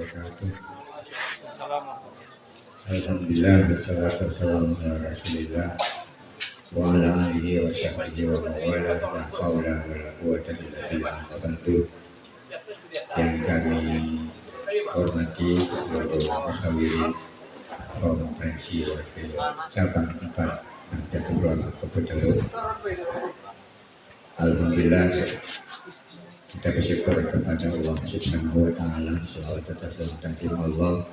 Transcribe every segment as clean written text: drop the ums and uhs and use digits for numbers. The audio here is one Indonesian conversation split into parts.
wabarakatuh. Alhamdulillah wassalatu wassalamu ala Rasulillah wa ala alihi wa sahbihi wa mawala la haula wa la quwwata illa billah. Tentu yang kami hormati seluruh hadirin konferensi wakil cabang 4 Nahdlatul Ulama Keputelu. Alhamdulillah kita bersyukur kepada Allah Subhanahu wa taala, selawat atas tahmid Allah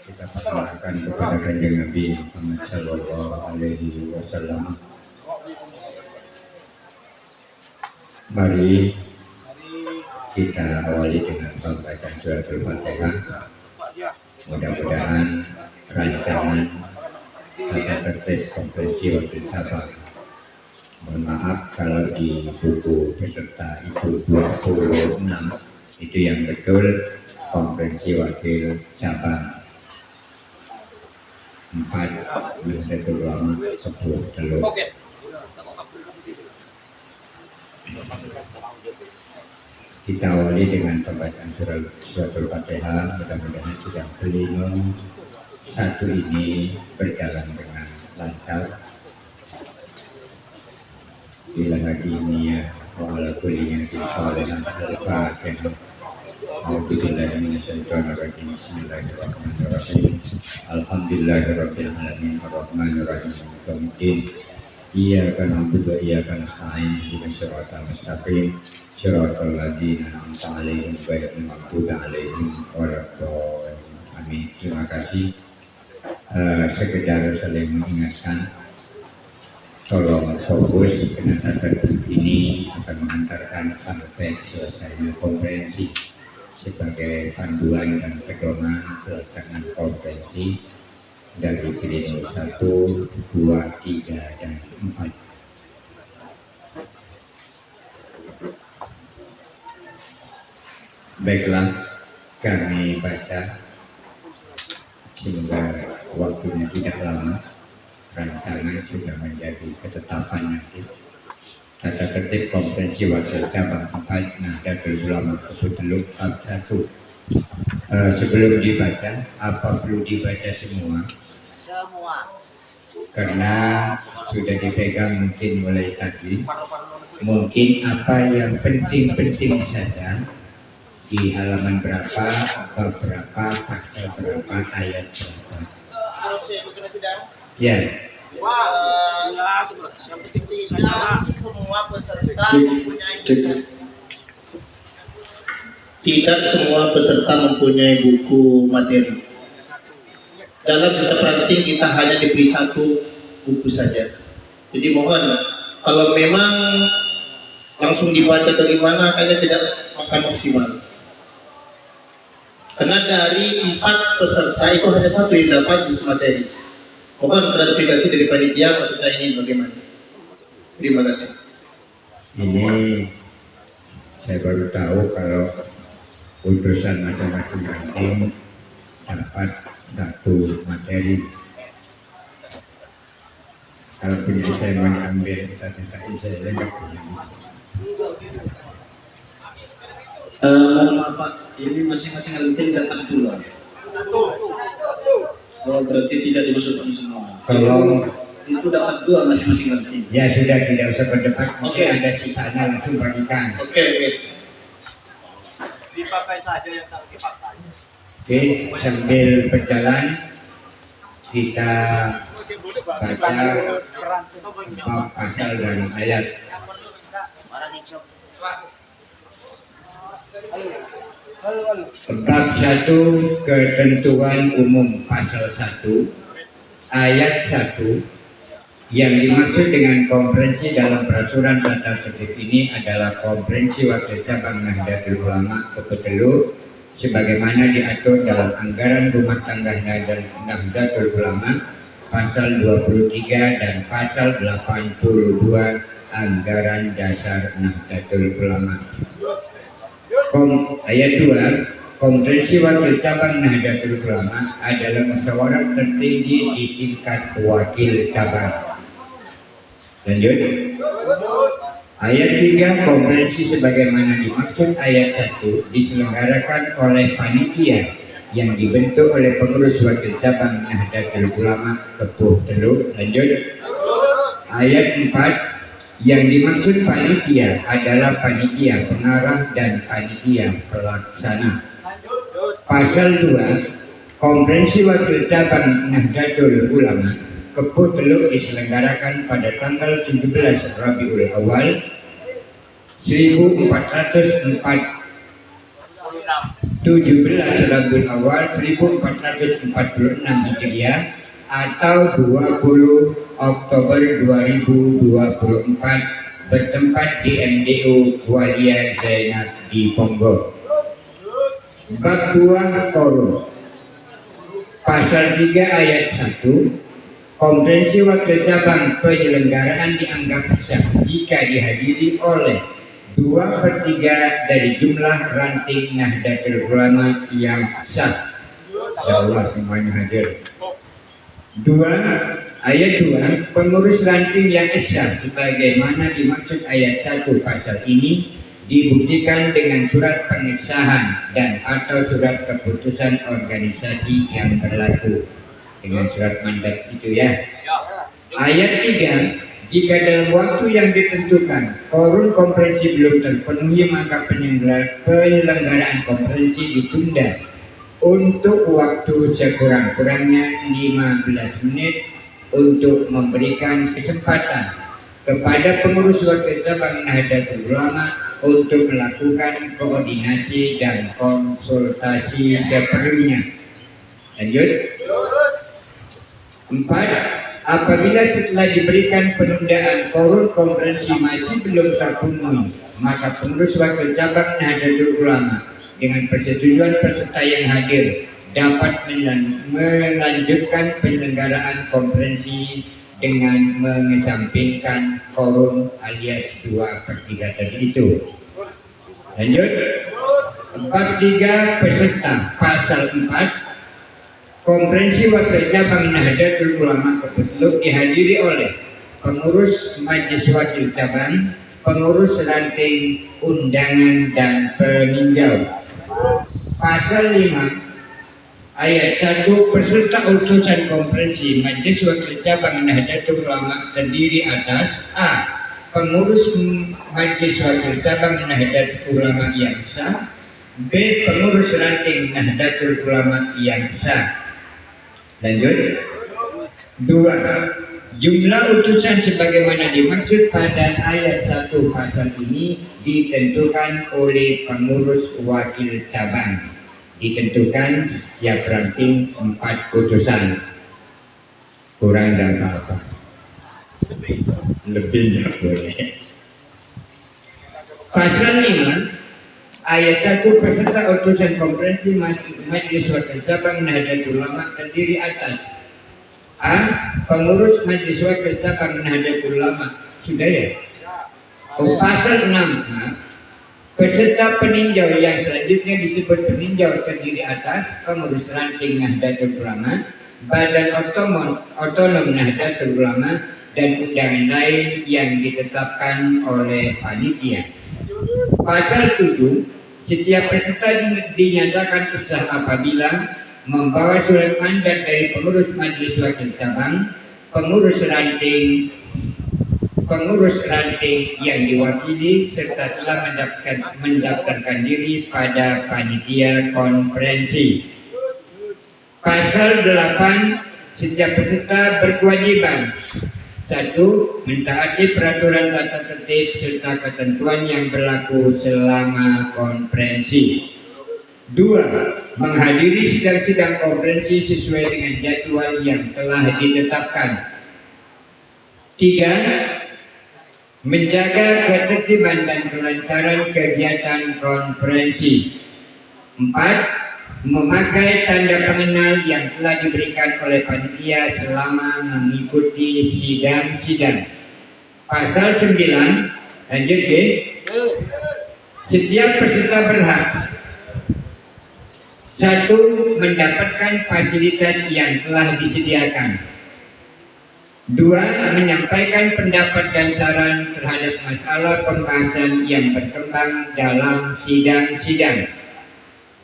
kita pasrahkan kepada Kanjeng Nabi Muhammad sallallahu alaihi wasallam. Mari kita awali dengan pembacaan surat Al-Fatihah. Mudah-mudahan rancangan tata tertib konferensi wakil cabang, mohon maaf kalau di buku peserta itu 26, itu yang betul konferensi wakil cabang 4 Nahdlatul Ulama Keputelu. Kita awali dengan pembacaan surat Al-Fatihah. Mudah-mudahan sidang pleno satu ini berjalan dengan lancar. Bila hadiniya wa ala kulli niyatin shalihan. Al-Fatihah. A'udzubillahi minasyaitonir rajim. Bismillahirrahmanirrahim. Alhamdulillahirabbil alamin arrahmanir rahim maliki yaumiddin. Iyyaka na'budu wa iyyaka nasta'in ihdinas siratal mustaqim siratal ladzina an'amta 'alaihim ghairil maghdubi 'alaihim waladdallin. Amin. Terima kasih. Sekedar saling mengingatkan, tolong fokus karena tertentu ini akan mengantarkan sampai selesainya konferensi sebagai panduan dan pedoman pelaksanaan konferensi dari pleno 1, 2, 3, dan 4. Baiklah, kami baca sehingga waktunya tidak lama. Rancangan sudah menjadi ketetapan nanti. Tata tertib konferensi wakil cabang 4 Nahdlatul Ulama Keputelu bab 1. Sebelum dibaca, apa perlu dibaca semua? Semua. Karena sudah dipegang mungkin mulai tadi. Mungkin apa yang penting-penting saja di halaman berapa, bab berapa, pasal berapa, ayat berapa. Ya. Yang penting saja semua peserta mempunyai buku. Tidak semua peserta mempunyai buku materi. Dalam setiap praktik kita hanya diberi 1 buku saja. Jadi mohon, kalau memang langsung dibaca dari mana, kayaknya tidak akan maksimal. Karena dari 4 peserta itu hanya 1 yang dapat buku materi. Mohon klarifikasi dari panitia, maksudnya ini bagaimana? Terima kasih. Ini saya baru tahu kalau utusan masing-masing ranting dapat 1 materi. Kalau punya saya mengambil statistik saya enggak punya. Mohon maaf Pak, ini masing-masing ranting dapat 2. Oh, berarti tidak dimasukkan semua. Kalau itu dapat 2 masing-masing ranting. Ya sudah, tidak usah berdebat. Oke. Ada sisanya langsung bagikan. Oke. Dipakai saja yang tak dipakai. Oke, sambil berjalan kita baca bab, pasal dan ayat. Bab 1, ketentuan umum, pasal 1 ayat 1. Yang dimaksud dengan konferensi dalam peraturan tata tertib ini adalah konferensi wakil cabang Nahdlatul Ulama Keputelu sebagaimana diatur dalam anggaran rumah tangga Nahdlatul Ulama pasal 23 dan pasal 82 anggaran dasar Nahdlatul Ulama. Ayat 2, konferensi wakil cabang Nahdlatul Ulama adalah musyawarah tertinggi di tingkat wakil cabang. Lanjut. Ayat 3, konferensi sebagaimana dimaksud ayat 1 diselenggarakan oleh panitia yang dibentuk oleh pengurus wakil cabang Nahdlatul Ulama Kepuh Teluk. Lanjut. Ayat 4, yang dimaksud panitia adalah panitia pengarah dan panitia pelaksana. Pasal 2, konferensi wakil cabang Nahdlatul Ulama Kepuh Teluk diselenggarakan pada tanggal 17 Rabiul Awal 1446 Hijriah atau 20 Oktober 2024 bertempat di MDU Walia Zainab di Ponggok. Bab 2 Korum. Pasal 3 ayat 1, konferensi wakil cabang penyelenggaraan dianggap sah jika dihadiri oleh 2/3 dari jumlah ranting Nahdlatul Ulama yang sah. Insyaallah semuanya hadir. 2. Ayat 2, pengurus ranting yang sah sebagaimana dimaksud ayat 1 pasal ini dibuktikan dengan surat pengesahan dan atau surat keputusan organisasi yang berlaku. Dengan surat mandat itu ya. Ayat 3, jika dalam waktu yang ditentukan korum konferensi belum terpenuhi, maka penyelenggaraan konferensi ditunda untuk waktu sekurang-kurangnya 15 menit untuk memberikan kesempatan kepada pengurus wakil cabang Nahdlatul Ulama untuk melakukan koordinasi dan konsultasi seperlunya. Lanjut. 4. Apabila setelah diberikan penundaan korum konferensi masih belum terpenuhi, maka pengurus wakil cabang Nahdlatul Ulama dengan persetujuan peserta yang hadir dapat melanjutkan penyelenggaraan konferensi dengan mengesampingkan korum alias 2/3 tadi itu. Lanjut. 3 peserta. Pasal 4, konferensi wakil cabang Nahdlatul Ulama Kepuh Teluk dihadiri oleh pengurus majelis wakil cabang, pengurus ranting, undangan dan peninjau. Pasal 5 ayat 1, peserta utusan konferensi majelis wakil cabang Nahdlatul Ulama terdiri atas A. Pengurus majelis wakil cabang Nahdlatul Ulama yang sah, B. Pengurus ranting Nahdlatul Ulama yang sah. Lanjut. 2. Jumlah utusan sebagaimana dimaksud pada ayat 1 pasal ini ditentukan oleh pengurus wakil cabang. Ditentukan setiap ranting 4 utusan. Kurang dan apa? Lebih tidak boleh. Pasal 5 ayat 1, peserta utusan konferensi majelis wakil cabang Nahdlatul Ulama terdiri atas A. Pengurus majelis wakil cabang Nahdlatul Ulama. Sudah ya? Pasal 6 peserta peninjau yang selanjutnya disebut peninjau terdiri atas pengurus ranting Nahdlatul Ulama, badan otonom Nahdlatul Ulama, dan undangan lain yang ditetapkan oleh panitia. Pasal 7, setiap peserta dinyatakan sah apabila membawa surat mandat dari pengurus majelis wakil cabang, pengurus ranting yang diwakili serta telah mendaftarkan diri pada panitia konferensi. Pasal 8, setiap peserta berkewajiban 1. Mentaati peraturan tata tertib serta ketentuan yang berlaku selama konferensi. 2. Menghadiri sidang-sidang konferensi sesuai dengan jadwal yang telah ditetapkan. 3. Menjaga ketertiban dan kelancaran kegiatan konferensi. 4. Memakai tanda pengenal yang telah diberikan oleh panitia selama mengikuti sidang-sidang. Pasal 9, lanjut ya. Setiap peserta berhak 1. Mendapatkan fasilitas yang telah disediakan. Dua, menyampaikan pendapat dan saran terhadap masalah pembahasan yang berkembang dalam sidang-sidang.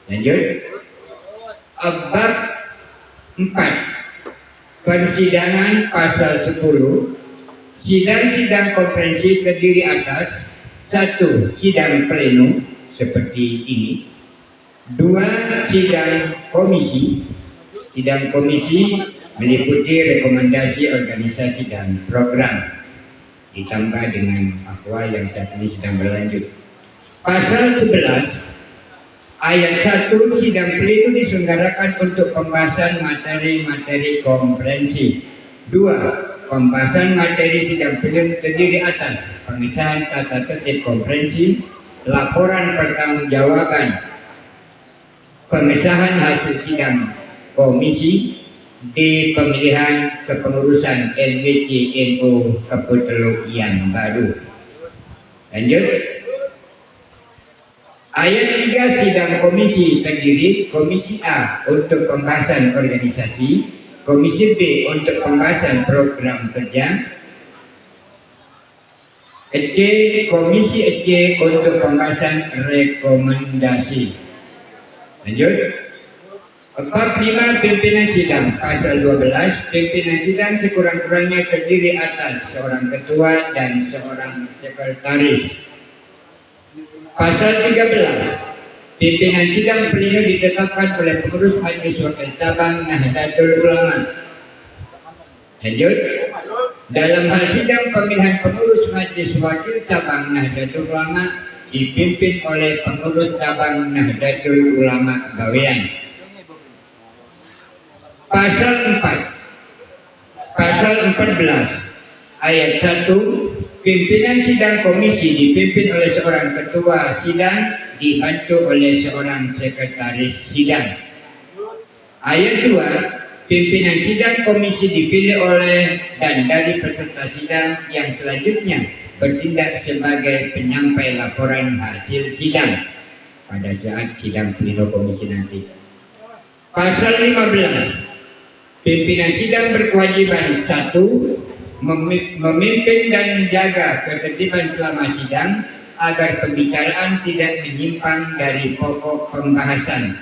Lanjut. Bab 4. Persidangan pasal 10. Sidang-sidang komprehensif terdiri atas 1. Sidang pleno seperti ini. 2. Sidang komisi. Sidang komisi meliputi rekomendasi organisasi dan program, ditambah dengan akhwal yang saat ini sedang berlanjut. Pasal 11 ayat 1, sidang pleno diselenggarakan untuk pembahasan materi-materi komprehensif. 2. Pembahasan materi sidang pleno terdiri atas pengesahan tata tertib komprehensif, laporan pertanggungjawaban, pengesahan hasil sidang komisi di pemilihan kepengurusan LBC-NO Keputelu yang baru. Lanjut. Ayat 3, sidang komisi terdiri Komisi A untuk pembahasan organisasi, Komisi B untuk pembahasan program kerja, Komisi EC untuk pembahasan rekomendasi. Lanjut. Bab 5, pimpinan sidang. Pasal 12, pimpinan sidang sekurang-kurangnya terdiri atas seorang ketua dan seorang sekretaris. Pasal 13, pimpinan sidang pleno ditetapkan oleh pengurus Majelis Wakil Cabang Nahdlatul Ulama. Lanjut. Dalam hal sidang pemilihan pengurus Majelis Wakil Cabang Nahdlatul Ulama dipimpin oleh pengurus cabang Nahdlatul Ulama Bawean. Pasal 4. Pasal 14 ayat 1, pimpinan sidang komisi dipimpin oleh seorang ketua sidang dibantu oleh seorang sekretaris sidang. Ayat 2, pimpinan sidang komisi dipilih oleh dan dari peserta sidang yang selanjutnya bertindak sebagai penyampai laporan hasil sidang pada saat sidang pleno komisi nanti. Pasal 15, pimpinan sidang berkewajiban 1. Memimpin dan menjaga ketertiban selama sidang agar pembicaraan tidak menyimpang dari pokok pembahasan.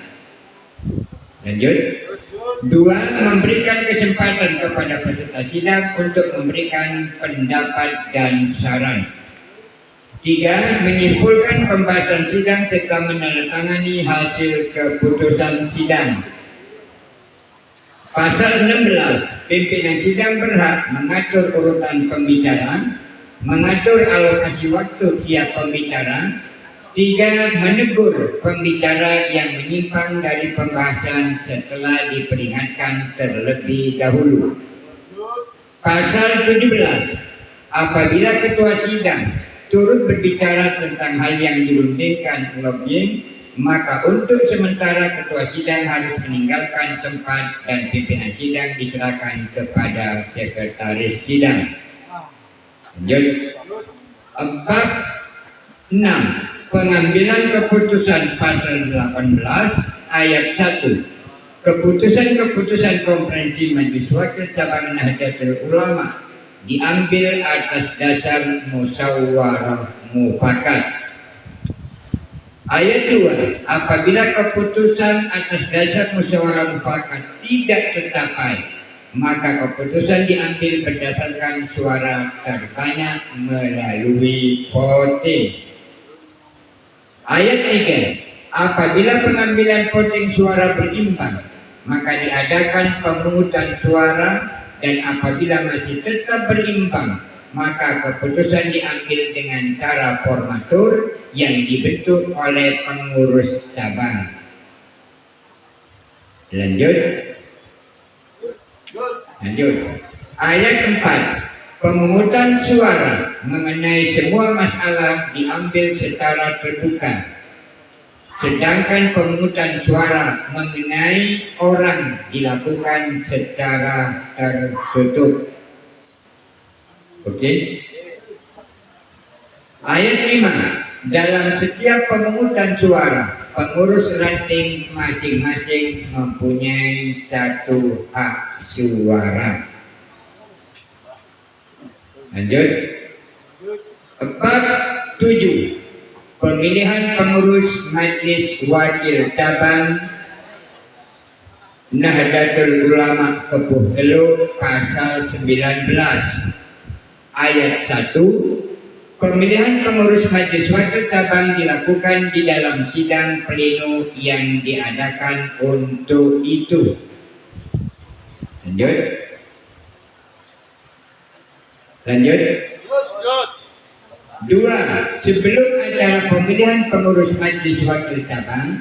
Lanjut. 2. Memberikan kesempatan kepada peserta sidang untuk memberikan pendapat dan saran. 3. Menyimpulkan pembahasan sidang serta menandatangani hasil keputusan sidang. Pasal 16, pimpinan sidang berhak mengatur urutan pembicaraan, mengatur alokasi waktu tiap pembicara. 3. Menegur pembicara yang menyimpang dari pembahasan setelah diperingatkan terlebih dahulu. Pasal 17, apabila ketua sidang turut berbicara tentang hal yang dirundingkan lobbying, maka untuk sementara ketua sidang harus meninggalkan tempat dan pimpinan sidang diserahkan kepada sekretaris sidang. Lanjut. Bab 6, pengambilan keputusan. Pasal 18 ayat 1, keputusan-keputusan komprehensif Majelis Wakil Cabang Nahdlatul Ulama diambil atas dasar musyawarah mufakat. Ayat 2, apabila keputusan atas dasar musyawarah mufakat tidak tercapai, maka keputusan diambil berdasarkan suara terbanyak melalui voting. Ayat 3, apabila pengambilan voting suara berimbang, maka diadakan pemungutan suara, dan apabila masih tetap berimbang, maka keputusan diambil dengan cara formatur yang dibentuk oleh pengurus cabang. Lanjut. Ayat 4, pemungutan suara mengenai semua masalah diambil secara terbuka, sedangkan pemungutan suara mengenai orang dilakukan secara tertutup. Oke. Ayat 5, dalam setiap pemungutan suara, pengurus ranting masing-masing mempunyai 1 hak suara. Lanjut. 47. Pemilihan pengurus Majelis Wakil Cabang Nahdlatul Ulama Kepuh Teluk pasal 19 ayat 1. Pemilihan pengurus Majelis Wakil Cabang dilakukan di dalam sidang pleno yang diadakan untuk itu. Lanjut. Lanjut. 2. Sebelum acara pemilihan pengurus Majelis Wakil Cabang,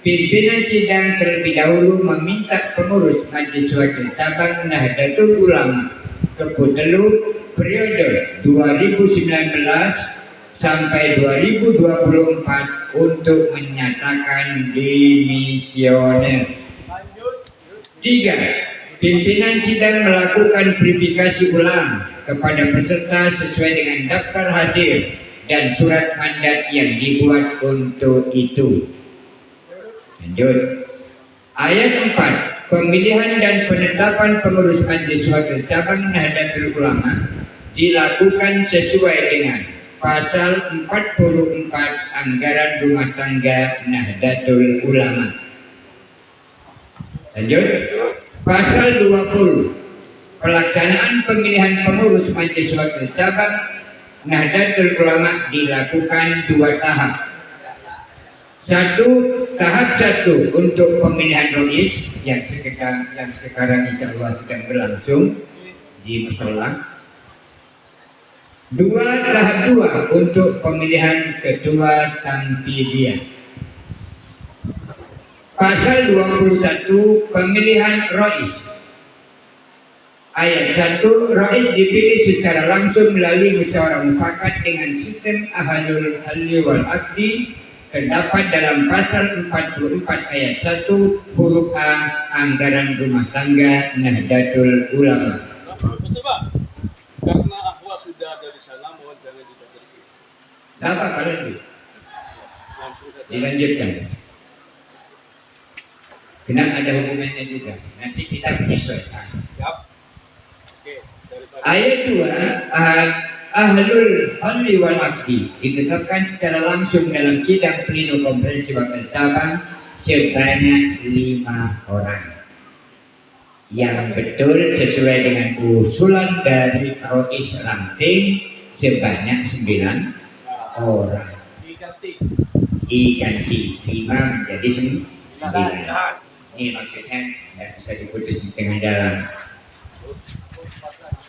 pimpinan sidang terlebih dahulu meminta pengurus Majelis Wakil Cabang Nahdlatul Ulama Kepuh Teluk periode 2019 sampai 2024 untuk menyatakan dimisioner. 3. Pimpinan sidang melakukan verifikasi ulang kepada peserta sesuai dengan daftar hadir dan surat mandat yang dibuat untuk itu. Lanjut. Ayat 4. Pemilihan dan penetapan pengurus Majelis Wakil Cabang Nahdlatul Ulama dilakukan sesuai dengan pasal 44 Anggaran Rumah Tangga Nahdlatul Ulama. Lanjut. Pasal 20. Pelaksanaan pemilihan pengurus Majelis Wakil Cabang Nahdlatul Ulama dilakukan 2 tahap. 1. Tahap 1 untuk pemilihan rois yang sekarang insya Allah sedang berlangsung di musola. 2. Tahap 2 untuk pemilihan ketua Tampidiyah. Pasal 21 pemilihan rois. Ayat 1. Rais dipilih secara langsung melalui musyawarah mufakat dengan sistem ahlul halli wal aqdi terdapat dalam pasal 44 ayat 1 huruf A Anggaran Rumah Tangga Nahdlatul Ulama. Coba, karena Ahwa sudah ada di sana, mohon jangan dibatalkan. Tidak apa-apa lagi. Langsung saja. Dilanjutkan. Kenapa ada hubungannya juga. Nanti kita menyesuaikan. Siap. Oke, daripada Ayat 2. Ahlul halli wal aqdi ditetapkan secara langsung dalam sidang pleno konferensi wakil cabang sebanyak 5 orang yang betul sesuai dengan usulan dari Rois Ranting sebanyak 9 orang diganti 5 menjadi 9. Ini maksudnya tidak bisa diputus di tengah jalan.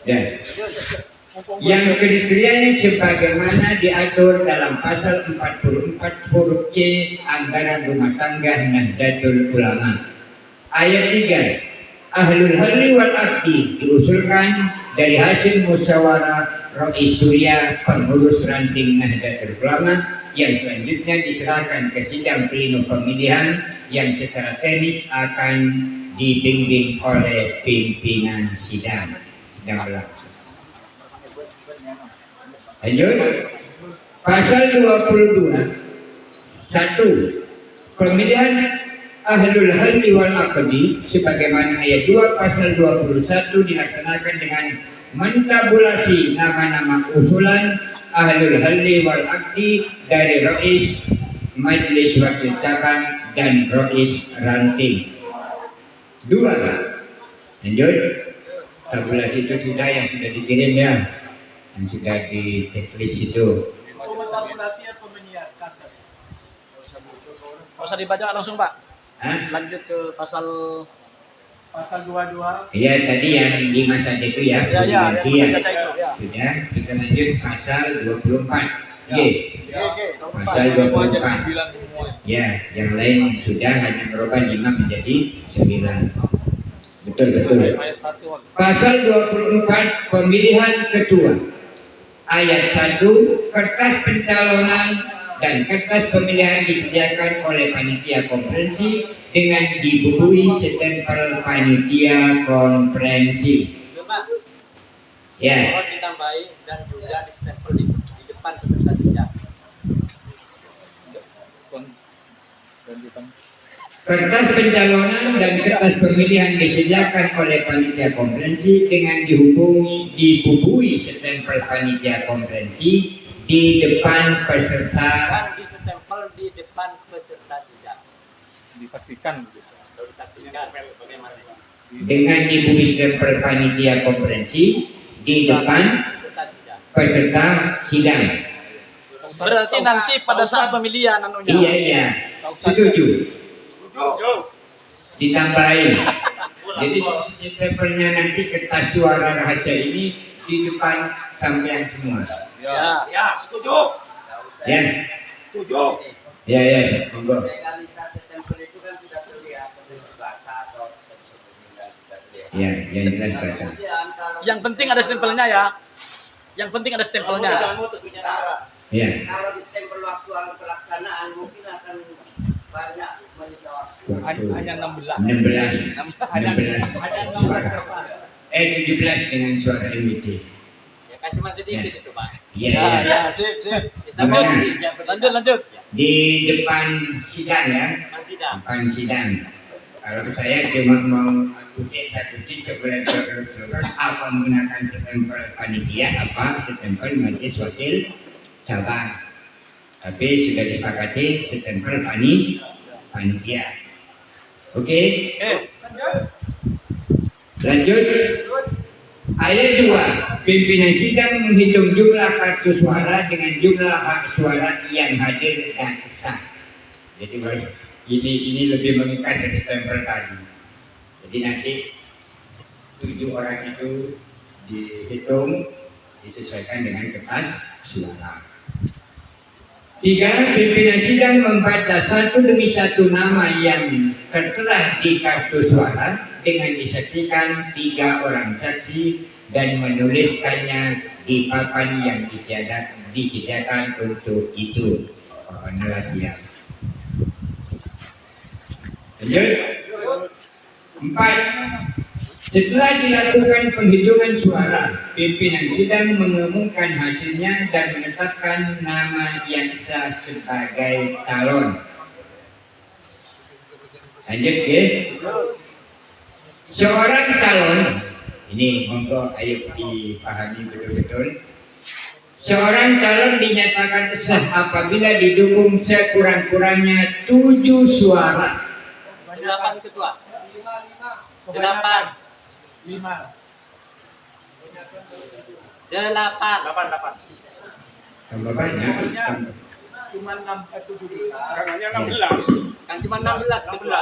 Dan yang kriterianya sebagaimana diatur dalam pasal 44 huruf C Anggaran Rumah Tangga Nahdlatul Ulama. Ayat 3. Ahlul halli wal aqdi diusulkan dari hasil musyawarah Rois Surya pengurus ranting Nahdlatul Ulama yang selanjutnya diserahkan ke sidang pleno pemilihan yang secara teknis akan dibimbing oleh pimpinan sidang berlangsung. Lanjut. Pasal 22. 1. Pemilihan ahlul halli wal aqdi sebagaimana ayat 2 pasal 21 dilaksanakan dengan mentabulasi nama-nama usulan ahlul halli wal aqdi dari Rois Majelis Wakil Cabang dan Rois Ranting. 2. Lanjut. Tabulasi itu sudah yang sudah dikirim ya, yang sudah di checklist itu. Nggak usah dibaca langsung Pak. Hah? Lanjut ke pasal 22. Iya tadi yang 5 saja itu ya. ya, Nanti yang ya. baca itu ya. Sudah kita lanjut pasal 24. G. Oke. Pasal 24. Ya, yang lain sudah hanya merubah 5 menjadi 9. Betul. Pasal 24 pemilihan ketua. Ayat 1 kertas pencalonan dan kertas pemilihan disediakan oleh panitia konferensi dengan dibubuhi stempel panitia konferensi. Ya. Mohon ditambahi dan juga di stempel di depan peserta sidang. Kertas pencalonan dan kertas pemilihan disediakan oleh panitia konferensi dengan dibubuhi stempel panitia konferensi di depan peserta. Di stempel di depan peserta sidang. Disaksikan Disaksikan bagaimana? Dengan dibubuhi stempel panitia konferensi di depan peserta sidang. Berarti nanti pada saat pemilihan anunya. Iya, setuju. Ditambahin. Jadi stempelnya nanti kertas suara rahasia ini di depan sampean semua. Ya, setuju. Ya, Setuju. ya, monggo. Legalitas stempel itu kan tidak terlihat bahasa atau Ya, yang jelas kata. Yang penting ada stempelnya ya. Yang penting ada stempelnya. Ya. Kalau di stempel waktu pelaksanaan mungkin akan banyak menjawab. hanya 16. 16 suara. 17 dengan suara MIT. Ya kan cuma sedikit itu Pak. Iya. Ya, sip. Lanjut. Lanjut. Di depan sidang ya. Depan sidang. Kalau saya cuma mau kutip satu titik sebulan terus apa menggunakan stempel panitia apa stempel majelis wakil cabang. Tapi sudah disepakati stempel panitia. Oke? Lanjut. Ayat 2. Pimpinan sidang menghitung jumlah kartu suara dengan jumlah hak suara yang hadir dan sah. Jadi ini lebih mengikat dari stempel tadi. Jadi nanti 7 orang itu dihitung disesuaikan dengan kertas suara. 3. Pimpinan sidang membaca satu demi satu nama yang tertera di kartu suara dengan disaksikan 3 orang saksi dan menuliskannya di papan yang disediakan untuk itu. Mohonlah siap. Lanjut. 4. Setelah dilakukan penghitungan suara, pimpinan sidang mengumumkan hasilnya dan menetapkan nama yang sah sebagai calon. Lanjut ya. Seorang calon, ini monggo ayo dipahami betul-betul. Seorang calon dinyatakan sah apabila didukung sekurang-kurangnya 7 suara. 8 ketua. 8. 8. Tambah banyak. Hanya 16. Kan cuma 16 ketua.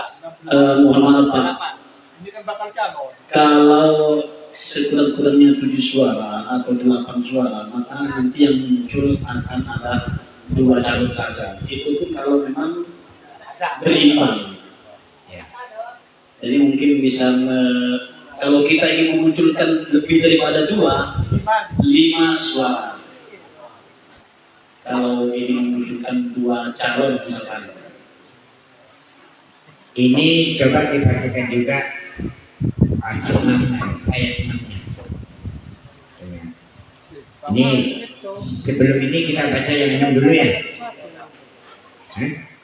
Mohon maaf Pak. 8. Ini kan bakal calon. Kalau sekurang-kurangnya 7 suara atau 8 suara, maka nanti yang muncul akan ada 2 calon saja. Itu pun kalau memang berimbang. Jadi mungkin bisa kalau kita ingin memunculkan lebih daripada 5 suara. Kalau ingin memunculkan 2 calon misalkan. Ini coba diperhatikan juga pasal 6 ayat 6-nya. Ini sebelum ini kita baca yang 6 dulu ya.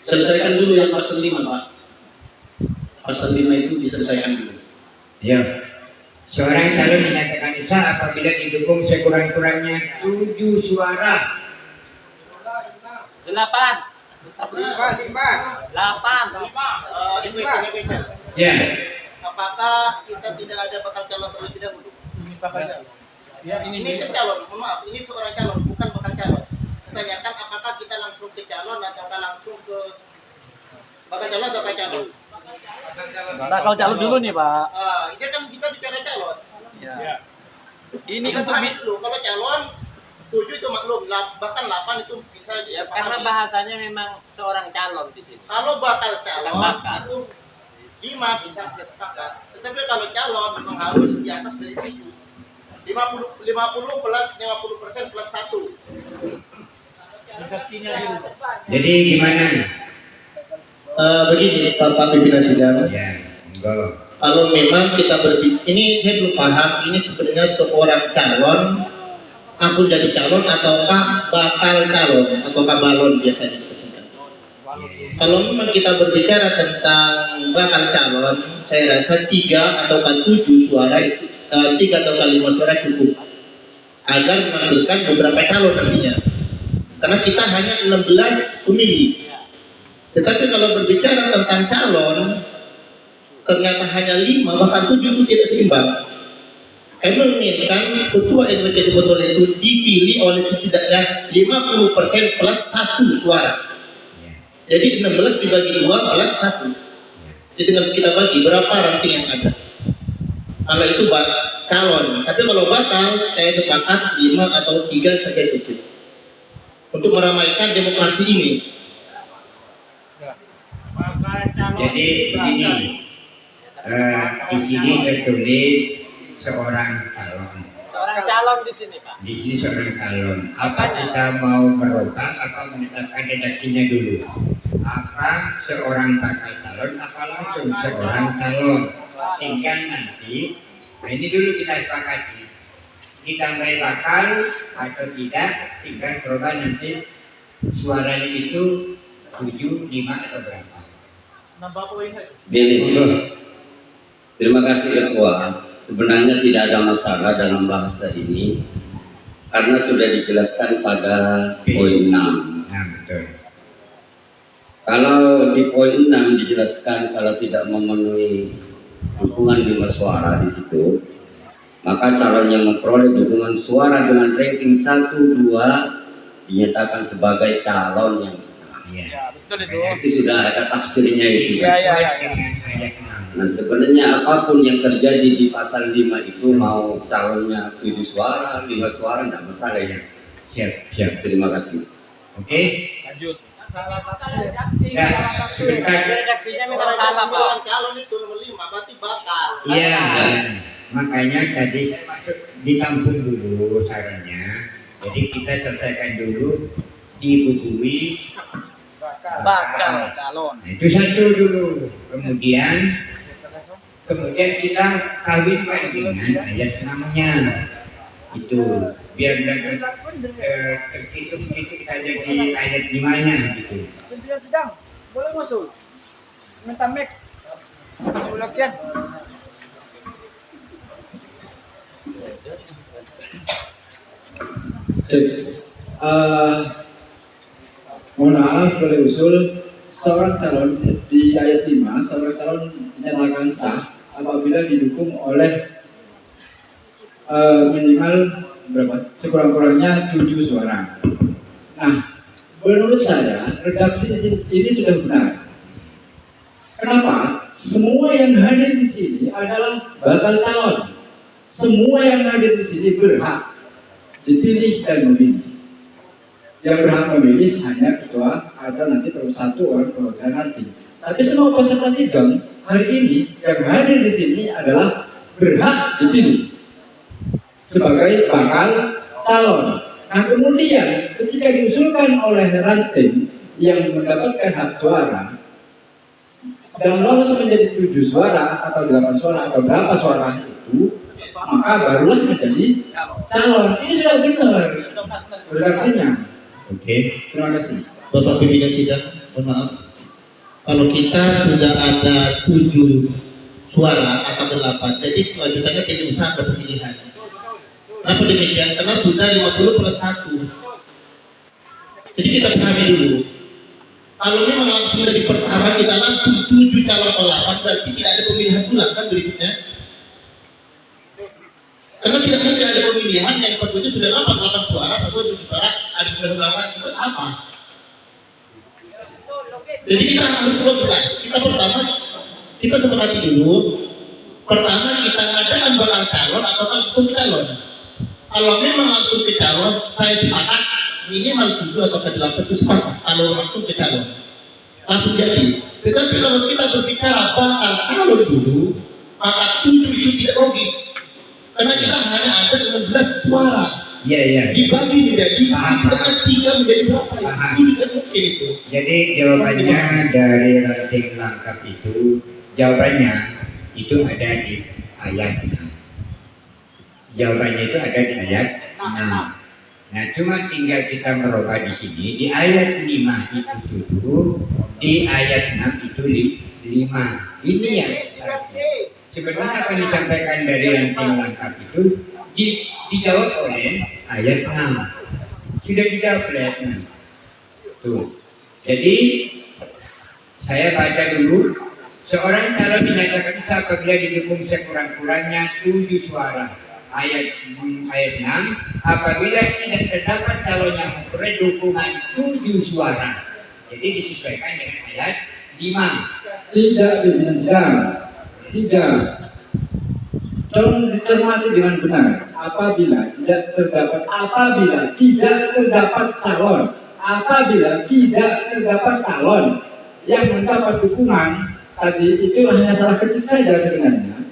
Selesaikan dulu yang pasal 5 Pak. Pasal 5 itu diselesaikan dulu. Ya. Seorang calon dinyatakan sah apabila didukung sekurang-kurangnya 7 suara. 8. 8. Ya. Apakah kita tidak ada bakal calon terlebih dahulu? Ini kan calon, mohon maaf, ini seorang calon, bukan bakal calon. Tanyakan apakah kita langsung ke calon atau langsung ke bakal calon atau bakal calon? Bakal calon dulu nih Pak. Ini kan kita bicara calon. Ya. Ini Kita untuk sahih dulu, kalau calon 7 itu maklum, bahkan 8 itu bisa Ya, karena bahasanya memang seorang calon di sini. kalau bakal calon Bakal. itu 5 bisa kita sepakat. Tetapi kalau calon memang harus di atas dari 7. 50 plus 50% plus 1. Jadi gimana? Begini Bapak Pimpinan Sidang. Ya, monggo. Kalau memang kita ini saya belum paham, ini sebenarnya seorang calon langsung jadi calon ataukah bakal calon ataukah balon biasanya kita singkat. kalau memang kita berbicara tentang bakal calon, saya rasa 3 atau 7 suara itu 3 atau 5 suara cukup agar menampilkan beberapa calon nantinya. Karena kita hanya 16 pemilih. Tetapi kalau berbicara tentang calon, ternyata hanya 5 bahkan 7 itu tidak seimbang. Kami menginginkan ketua RW Botol itu dipilih oleh setidaknya 50% plus 1 suara. Jadi 16 dibagi 2 plus 1. Jadi tinggal kita bagi berapa ranting yang ada. Kalau itu calon, tapi kalau bakal saya sepakat 5 atau 3 saja cukup untuk meramaikan demokrasi ini. Jadi begini, di sini tertulis seorang calon. Seorang calon di sini, Pak. Di sini seorang calon. Apa kita mau merotak apa menetapkan redaksinya dulu? Apa seorang bakal calon? Apa langsung seorang calon? Tinggal nanti. Nah ini dulu kita sepakati. Ditambah bakal atau tidak, tinggal coba nanti suaranya itu 7, 5 atau berapa. Gini, terima kasih Ketua. Sebenarnya tidak ada masalah dalam bahasa ini karena sudah dijelaskan pada poin 6. Nah, betul. Kalau di poin 6 dijelaskan kalau tidak memenuhi dukungan 5 suara di situ, maka calon yang memperoleh dukungan suara dengan ranking 1, 2 dinyatakan sebagai calon yang sah. Iya. Betul itu. Itu sudah ada tafsirnya itu. Iya. Dengan ayat 6. Nah sebenarnya apapun yang terjadi di pasal 5 itu mau calonnya 7 suara, 5 suara tidak masalah ya. Siap. Terima kasih. Oke. Lanjut. Salah redaksi. Nah, sebentar. Redaksinya memang salah, Pak. Calon itu nomor 5 berarti bakal. Iya. Makanya tadi saya masuk ditampung dulu sarannya. Jadi kita selesaikan dulu dibubui Bakal calon. Nah, itu satu dulu. Kemudian kita kawinkan dengan ayat 6-nya. Itu biar terkitung saja di ayat 5-nya gitu. Pimpinan sidang, boleh masuk? Minta mic. Masuk latihan. Mohon maaf boleh usul seorang calon di ayat 5, seorang calon dinyatakan sah apabila didukung oleh minimal berapa? Sekurang-kurangnya 7 suara. Nah, menurut saya redaksi ini sudah benar. Kenapa? Semua yang hadir di sini adalah bakal calon. Semua yang hadir di sini berhak dipilih dan memilih. Yang berhak memilih hanya ketua atau nanti satu orang perwakilan nanti. Tapi semua peserta sidang hari ini yang hadir di sini adalah berhak dipilih sebagai bakal calon. Nah kemudian ketika diusulkan oleh ranting yang mendapatkan hak suara dan lolos menjadi 7 suara atau 8 suara atau berapa suara itu, maka barulah menjadi calon. Ini sudah benar redaksinya. Oke. Terima kasih. Bapak pimpinan sidang, mohon maaf. Kalau kita sudah ada 7 suara atau 8, jadi selanjutnya tidak usah ada pemilihan. Kenapa demikian? Karena sudah 50 plus 1. Jadi kita pahami dulu. Kalau memang langsung dari pertama kita langsung 7 calon atau 8, berarti tidak ada pemilihan ulang kan berikutnya. Karena tidak mungkin ada pemilihan yang satunya sudah 8 suara, satu 7 suara, ada pemilihan itu apa? Jadi kita harus logis. Kita sepakati dulu. Pertama kita ngadakan bakal calon atau langsung ke calon. Kalau memang langsung ke calon, saya sepakat minimal 7 atau 8 itu sepakat. Kalau langsung ke calon, langsung jadi. Tetapi kalau kita berbicara bakal calon dulu, maka 7 itu tidak logis. Karena kita hanya ada 16 suara. Iya. Dibagi menjadi 3 menjadi berapa? Itu tidak mungkin itu. Jadi jawabannya dari ranting lengkap itu, jawabannya itu ada di ayat 6. Jawabannya itu ada di ayat 6. Nah, cuma tinggal kita merubah di sini. Di ayat 5 itu sudah, di ayat 6 itu 5. Ini yang sebenarnya apa disampaikan dari ranting lengkap itu dijawab oleh ayat 6. Sudah dijawab oleh ayat 6. Tuh. Jadi saya baca dulu. Seorang calon dinyatakan sah apabila didukung sekurang-kurangnya 7 suara. Ayat 6, apabila tidak terdapat calon yang memperoleh dukungan 7 suara. Jadi disesuaikan dengan ayat 5. Tidak, pimpinan sidang. Tidak. Tolong dicermati dengan benar. Apabila tidak terdapat calon yang mendapat dukungan, tadi itu hanya salah ketik saja sebenarnya.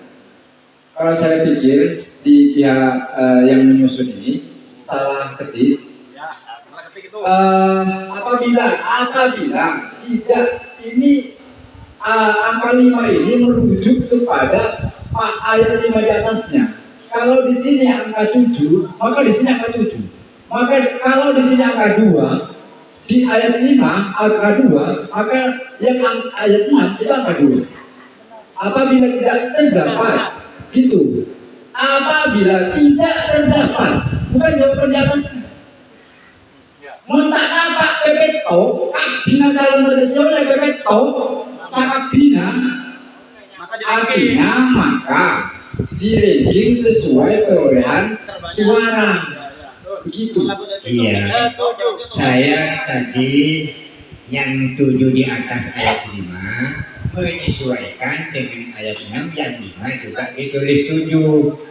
Kalau saya pikir di pihak yang menyusun ini salah ketik. Apabila tidak ini angka 5 ini merujuk kepada ayat 5 di atasnya. Kalau di sini angka 7, maka di sini angka 7. Maka kalau di sini angka 2, di ayat 5 angka 2, maka yang ayat 6 itu angka 2. Apabila tidak terdapat, gitu. Apabila tidak terdapat, bukan jawaban di atasnya. Mentak dapat PPTO, bina calon tradisional PPTO, sangat bina. Artinya maka di ranking sesuai perolehan suara. Begitu. Iya. Saya tadi yang 7 di atas ayat 5 menyesuaikan dengan ayat 6 yang 5 juga ditulis 7.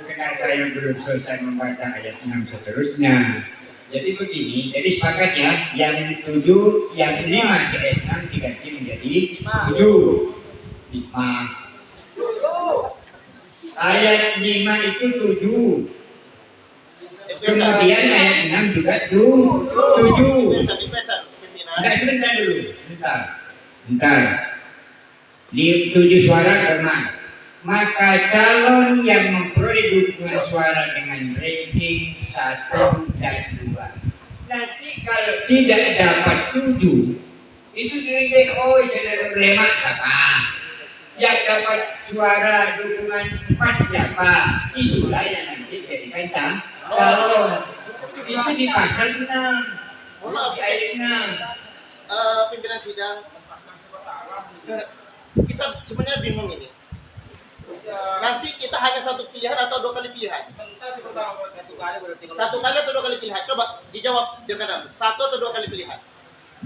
Karena saya belum selesai membaca ayat 6 seterusnya. Jadi begini, jadi sepakat ya, yang 7, yang 5 di ayat 6 diganti menjadi 7. 5. Ayat 5 itu 7. Kemudian ayat 6 juga 7. Enggak, sebentar dulu. Bentar. Di 7 suara kemana? Maka calon yang memperoleh dukungan suara dengan ranking 1 dan 2. Nanti kalau tidak dapat 7, itu diranking, oh saudara lemak siapa? Yang dapat suara dukungan 4 siapa? Itulah yang nanti jadikan calon. Itu di pasal 6. Di ayat 6. Pimpinan sidang, kita sebenarnya bingung ini. Nanti kita hanya satu pilihan atau 2 kali pilihan? Satu kali atau 2 kali pilihan? Coba dijawab dengan 1 atau 2 kali pilihan?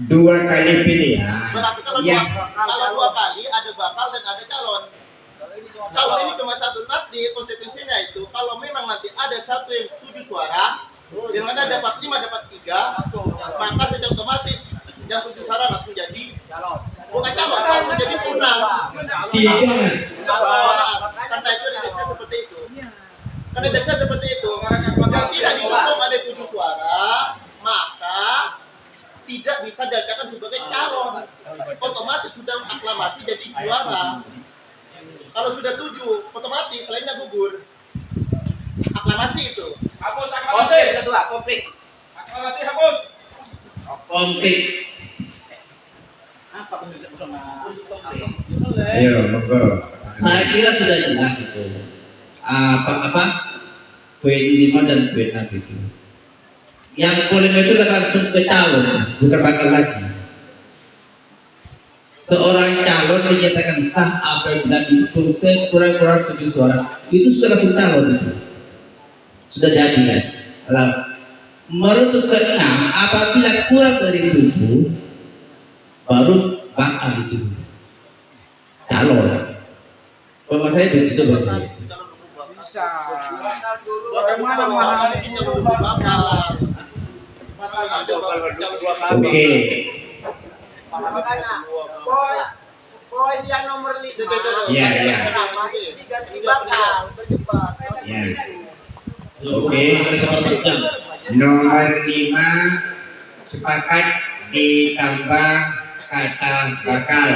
2 kali pilihan. Berarti kalau 2 kali ada bakal dan ada calon. Kalau ini cuma 1, nanti konsekuensinya itu kalau memang nanti ada satu yang 7 suara, yang mana dapat 5 dapat 3, maka secara otomatis yang 7 suara langsung jadi bukan calon, langsung jadi punang. Tidak. Karena itu indeksnya seperti itu. Karena indeksnya seperti itu. Yang tidak didukung ada 7 suara, maka tidak bisa dikatakan sebagai calon. Otomatis sudah aklamasi jadi juara. Kalau sudah 7, otomatis lainnya gugur. Aklamasi itu. Hapus aklamasi. Kedua, komplit. Aklamasi hapus. Komplit. Apa komplit sama Ayo, monggo. Saya kira sudah jelas itu. Poin 5 dan poin 6 itu. Yang poin itu langsung ke calon, bukan bakal lagi. Seorang calon dinyatakan sah apabila didukung sekurang-kurang 7 suara. Itu sudah langsung calon itu. Sudah jadi kan? Lalu merujuk ke 6, apabila kurang dari 7 baru bakal itu calon. Kalau saya begitu bahasanya. Bisa. Bagaimana memahami kita berubah bakal? Oke. Makanya poin yang nomor 5 Iya. diganti bakal berjebak. Ya. Oke. Nomor 5 sepakat ditambah kata bakal.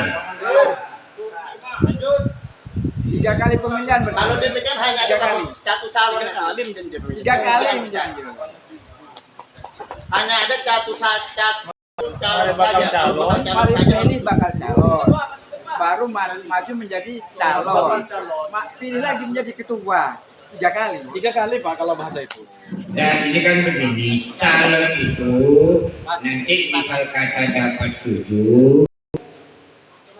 3 kali pemilihan berarti. Kalau demikian hanya ada 1 calon. 3 kali misalnya. hanya ada satu calon Kalau saja. Kalau bakal calon saja ini bakal calon. Baru maju menjadi calon. Pilih lagi menjadi ketua. 3 kali. 3 kali Pak kalau bahasa itu. Dan ini kan begini, calon itu nanti misal kata dapat 7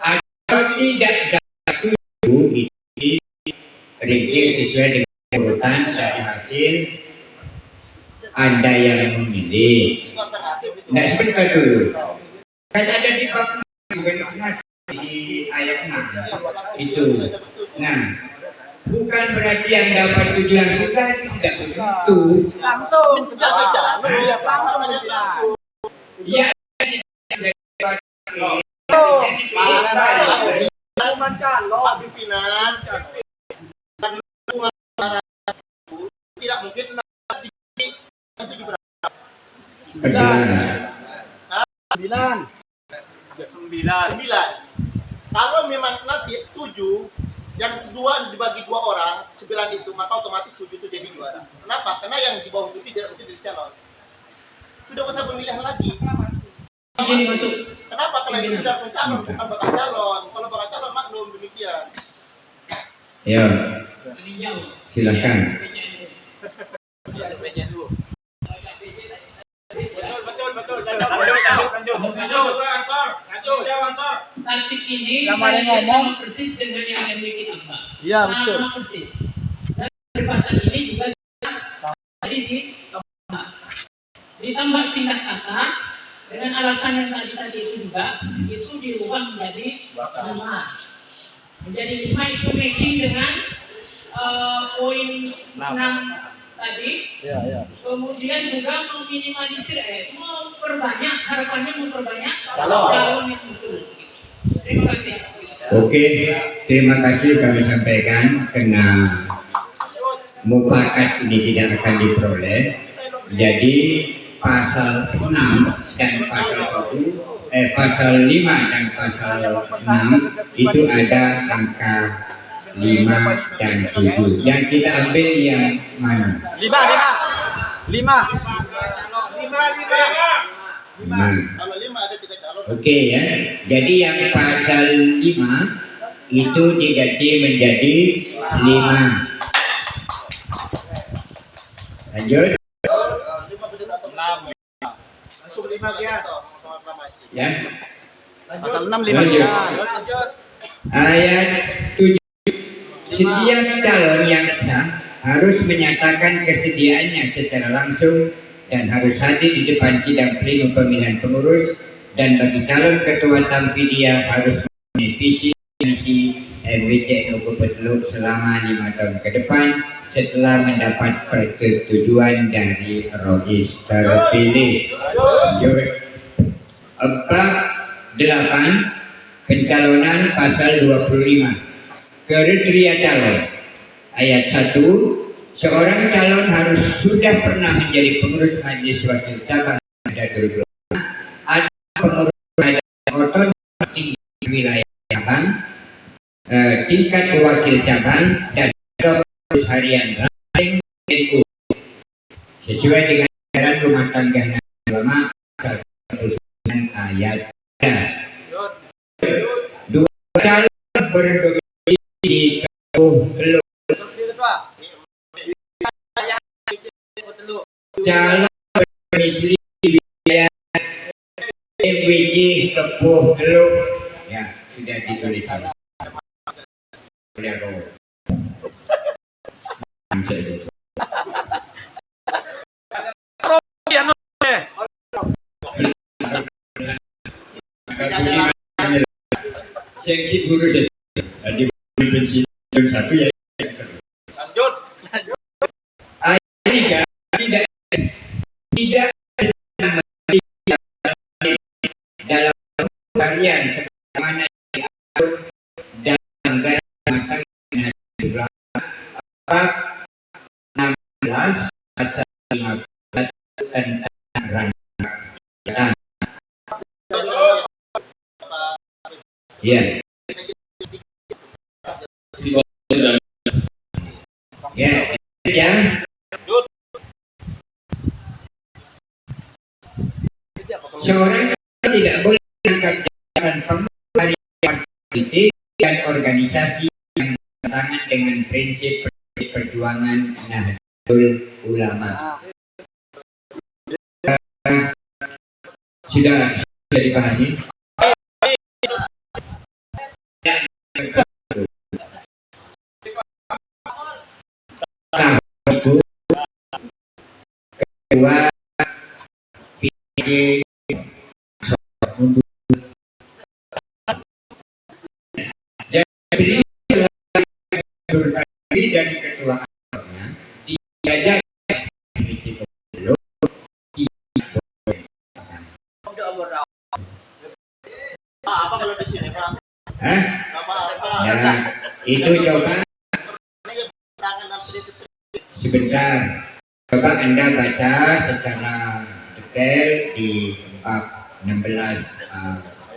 atau tidak dapat 7 itu ranking sesuai dengan urutan dari hasil Anda yang memilih. Nah sebentar dulu, kan ada di bab di ayat 6 itu. Nah, bukan berarti yang dapat 7 yang sudah tidak begitu. Langsung langsung. Ya, Pak pimpinan tidak mungkin benar. 9. Kalau memang nanti 7 yang kedua dibagi 2 orang 9 itu, maka otomatis 7 itu jadi juara. Kenapa? Karena yang di bawah 7 tidak mungkin jadi calon. Sudah usah pemilihan lagi. Ini masuk. Kenapa? Karena itu sudah langsung calon, bukan bakal calon. Kalau bakal calon maklum demikian. Ya, silakan. Taktik ini Kemarin saya ngomong. sama persis dengan yang MWK tambah. Iya, Sama betul. persis. Dan perdebatan ini juga jadi ditambah singkat kata dengan alasan yang tadi itu juga itu dirubah menjadi 5. Menjadi 5 itu matching dengan poin 6 tadi. Kemudian juga meminimalisir memperbanyak, harapannya memperbanyak calon yang betul. Terima kasih. Oke, terima kasih kami sampaikan karena mufakat ini tidak akan diperoleh. Jadi pasal 6 dan pasal 7, pasal 5 dan pasal 6 itu ada angka 5 dan 7. Yang kita ambil yang mana? 5. Kalau 5 ada 3 calon. Oke ya. Jadi yang pasal 5 itu diganti menjadi 5. Lanjut. 5 betul atau 6? Langsung 5 dia. Ya. Pasal 6 5 Lanjut. Ayat 7. Setiap calon yang sah harus menyatakan kesediaannya secara langsung dan harus hadir di depan sidang pleno pemilihan pengurus, dan bagi calon ketua Tamfidia harus memiliki visi MWC Nuku Peteluk selama 5 tahun ke depan setelah mendapat persetujuan dari Rois terpilih. Bab 8 pencalonan pasal 25 kriteria calon. Ayat 1, seorang calon harus sudah pernah menjadi pengurus majelis wakil cabang pada 2005 atau pengurus badan otonom tinggi wilayah cabang, tingkat wakil cabang, dan pengurus harian ranting NU sesuai dengan ajaran rumah tangga ulama ayat 3. 2 calon berdomisili di Keluh. Calon berdomisili di wilayah MWC Kepuh Teluk, ya sudah ditulis oleh Roh. Seksi guru tadi pensi jam 1 ya. Lanjut. Ayat 3 tidak dalam harian sebagaimana diatur dalam anggaran rumah tangga di bab 16 pasal 15 tentang rangkaian. Ya. Ya, ya. tidak boleh menangkap jabatan penguasa politik dan organisasi yang bertentangan dengan prinsip perjuangan Nahdlatul Ulama. Sudah dipahami? Kedua, PJ jadi dari ketua diajak Apa kalau di sini, Pak? Apa-apa. Ya, itu coba sebentar. Coba Anda baca secara detail di bab 16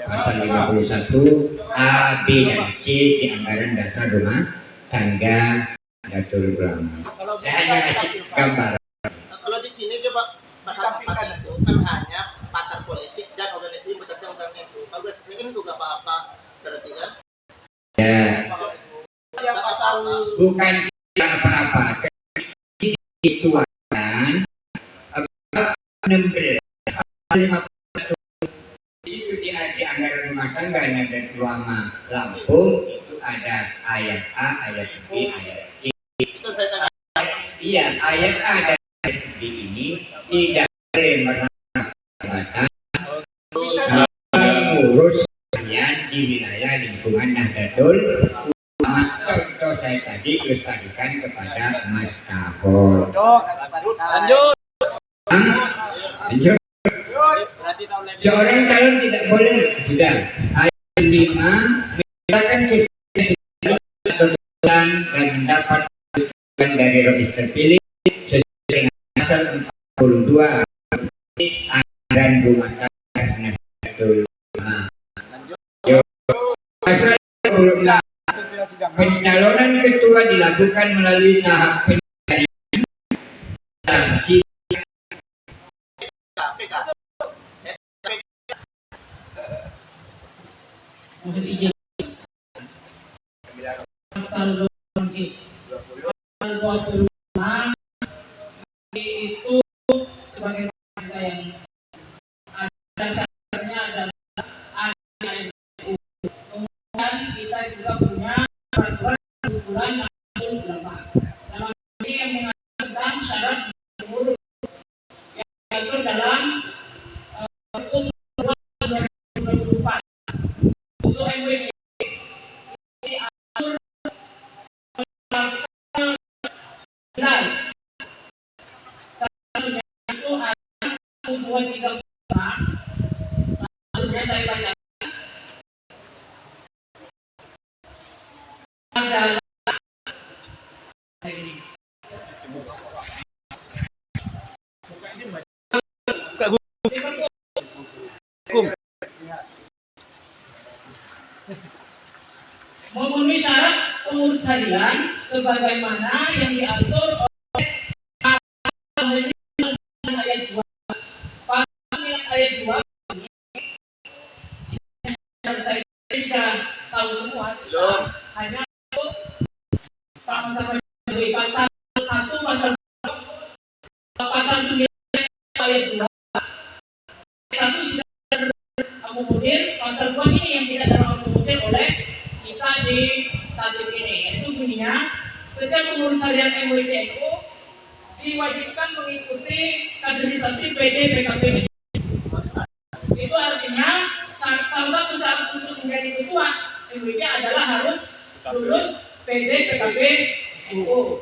pasal 51 A, B, dan C di anggaran dasar rumah tangga Nahdlatul Ulama. Saya hanya kasih gambar. Kalau di sini coba pasal 4 itu kan hanya pakar politik dan organisasi bertentangan dengan itu. Organisasi ini juga apa-apa berarti kan? Ya, Pasal bukan apa-apa. Itu kan 16 itu di anggaran rumah tangga Nahdlatul Ulama Lampung itu ada ayat A, ayat B, ayat C. itu saya tanya. Iya, ayat A dan ayat B ini tidak boleh menambahkan mengurusnya di wilayah lingkungan Nahdlatul Ulama. Contoh saya tadi lestarikan kepada Mas Kafol. Lanjut. Lanjut. Seorang calon tidak boleh sudah ayat 5 menyatakan kesehatan dan mendapat dukungan dari Rais terpilih sesuai dengan pasal 42 anggaran rumah tangga Nahdlatul Ulama. Pasal 26 pencalonan ketua dilakukan melalui tahap pencarian sanksi. Mohon izin. Pasal 25 itu sebagai kita yang dasarnya adalah ADU. Kemudian kita juga punya peraturan kumpulan Nahdlatul Ulama. Dalam ini yang mengatakan syarat pengurus yang diatur dalam hukum 2024 untuk MWG diatur pasal 11. Satunya itu ayat 1, 2, 3, 4. Satunya saya bacakan adalah memenuhi syarat pengurus harian sebagaimana yang diatur oleh pasal ayat 2. Pasal ayat 2 saya sudah tahu semua. Hanya sama-sama dari pasal 1, pasal 2, pasal 9 ayat 2. 1 sudah terakomodir, pasal 2 ini yang tidak terakomodir oleh kita di tatip ini, yaitu bunyinya setiap pengurus harian MWTNU diwajibkan mengikuti kaderisasi PD PKP. Itu artinya salah satu syarat untuk menjadi ketua MWT adalah harus lulus PD PKP NU.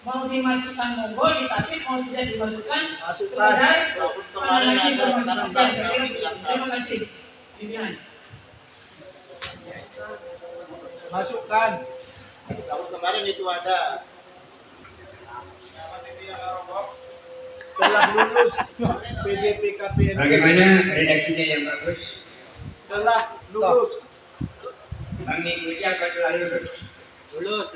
Mau dimasukkan monggo, ditatip, mau tidak dimasukkan sekedar mengenai informasi saja. Terima kasih. Pimpinan. Masukkan. Tahun kemarin itu ada. Telah lulus PDPKP. Bagaimana redaksinya yang bagus? Telah lulus. Mengikuti apa telah lulus? Lulus.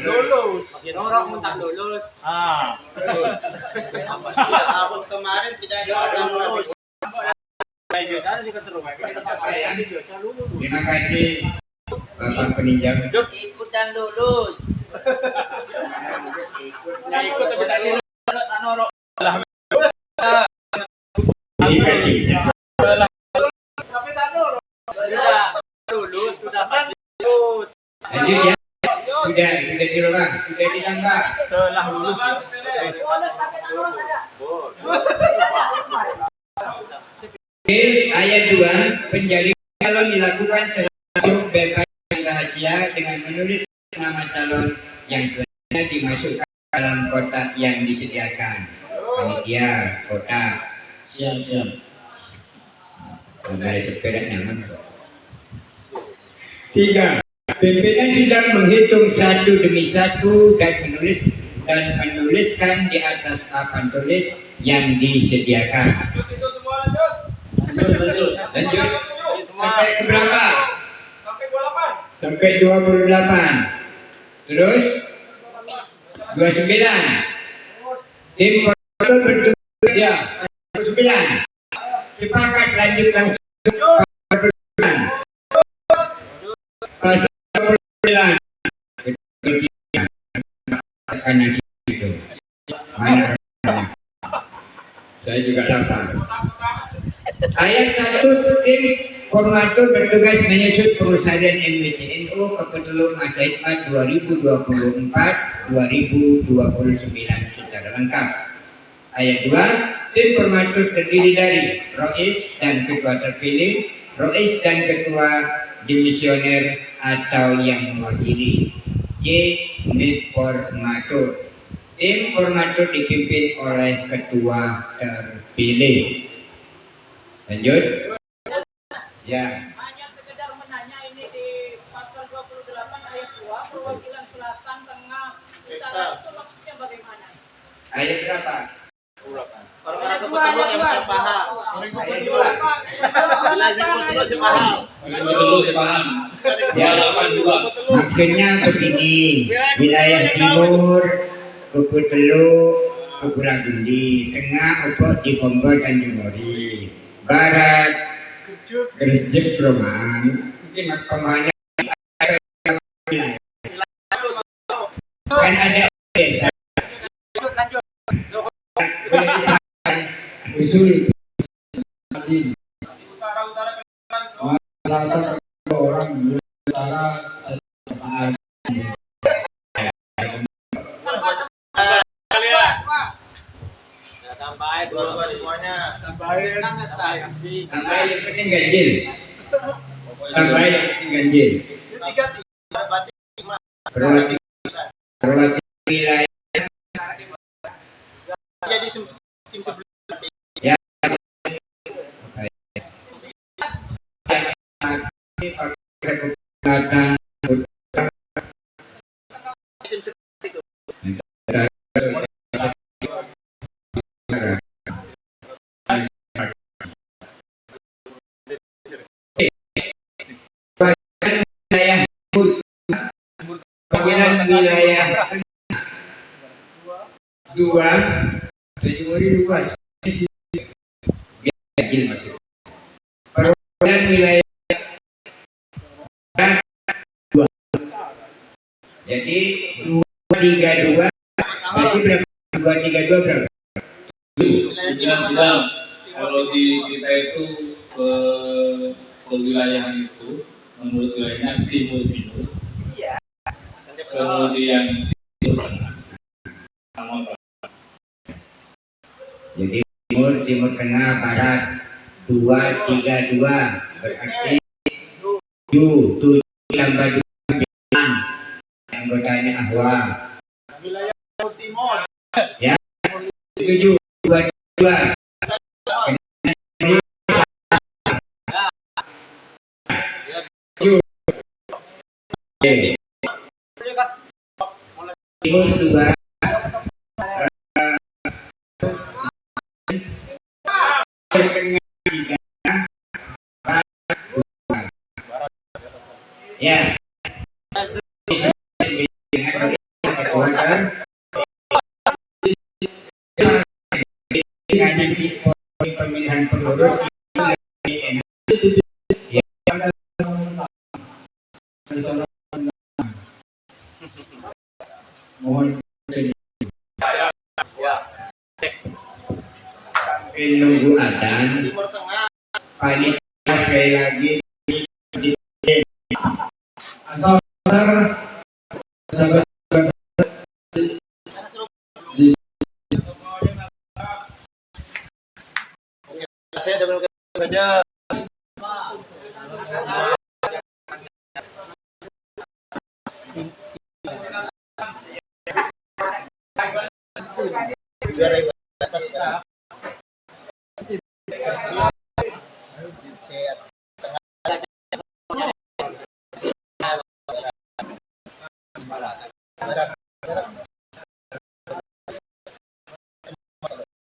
Lulus. Orang minta lulus. Tahun kemarin tidak ada kata lulus. Terima kasih Bapak peninjau. Ikut dan lulus. Ya ikut tapi tak sih norok. Ini gajinya. Lulus sudah pasti. Lanjut ya. Sudah dirubah, sudah ditambah. Telah lulus. Oke, ayat 2, penjaringan calon dilakukan termasuk bebas dan rahasia dengan menulis nama calon yang selanjutnya dimasukkan dalam kotak yang disediakan. Panitia kotak. Siap. Kembali sepeda nyaman. 3. Pimpinan sidang menghitung satu demi satu dan menuliskan di atas papan tulis yang disediakan. Itu semua lanjut. Lanjut. Lanjut. Sampai ke berapa? Sampai 28. Sampai 28. Terus 29. Tim kontrol bertugas ya. 29. Sepakat lanjut langsung. Karena itu mana saya juga lapar. Ayat 1, tim formatur bertugas menyusun perusahaan MBCNU Kepetelung Masa Hikmat 2024-2029 secara lengkap. Ayat 2, tim formatur terdiri dari Rois dan ketua terpilih, Rois dan ketua dimisioner atau yang mewakili. J. Formatur. Tim formatur dipimpin oleh ketua terpilih. Lanjut. Ya. Hanya sekedar menanya, ini di pasal 28 ayat 2 perwakilan selatan, tengah, utara itu maksudnya bagaimana? Ayat berapa? Orang-orang kepetelung yang paham. Ayat 2. Terus paham. Ya, maksudnya begini, wilayah timur Kepetelung, Kepulauan Gundi, tengah Opok di Kompor Tanjung Mori, barat Gresik Roman, mungkin pemahamannya kan ada desa. Usul Orang utara Tambahin Dua-dua semuanya. tambahin yang penting ganjil. Tambahin yang penting ganjil. Perwakilan wilayah Jadi tim sebelah. ya. Selatan wilayah dua Januari luas ganjil maksud perwakilan wilayah dua jadi 232 berarti berapa 232 berapa Pimpinan sidang, kalau di kita itu kewilayahan itu menurut wilayahnya timur, kemudian timur tengah, jadi timur tengah barat 232 berarti 7 tambah 2 9 anggotanya Ahwa ya 7 2 timur 2 ya pemilihan pengurus Mohon Nunggu adzan. Panitia sekali lagi asal Saya double saja. Biar atas ya.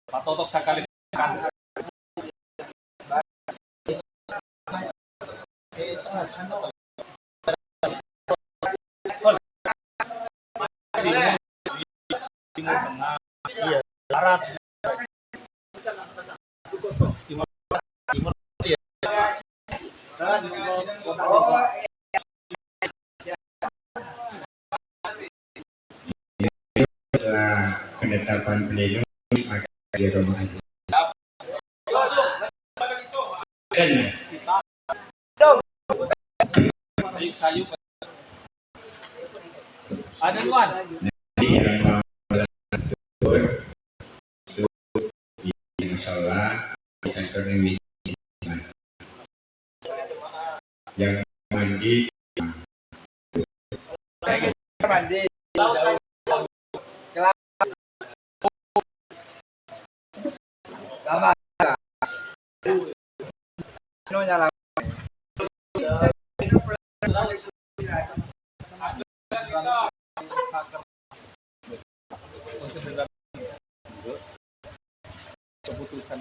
Pak Totok sekali. Timur Tengah, Barat. setelah penetapan pleno maka di rumah aja. Sayup. Ada Tuan. Jadi yang mau tur itu di musola di kantor yang mandi Mandi. Lama. Nyala. Keputusan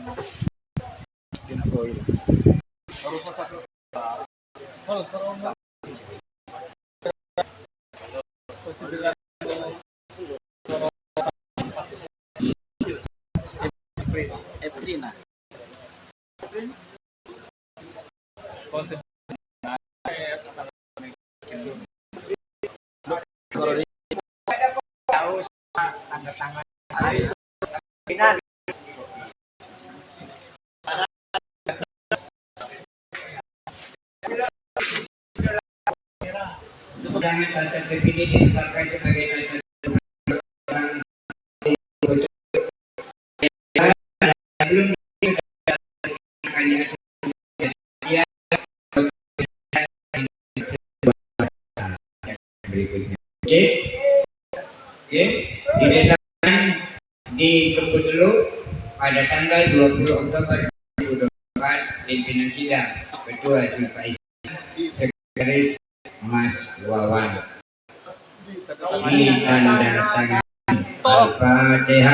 Eprina. Konsep Tanda tangan. Final. Jangan tata terpilih ditetapkan sebagai tata belum berikutnya. Oke, ditetapkan di Keputelu pada tanggal 20 Oktober 2024 pimpinan sidang Ketua Sulpai Sekretaris Mas Wawan ditandatangani. Al-Fatihah.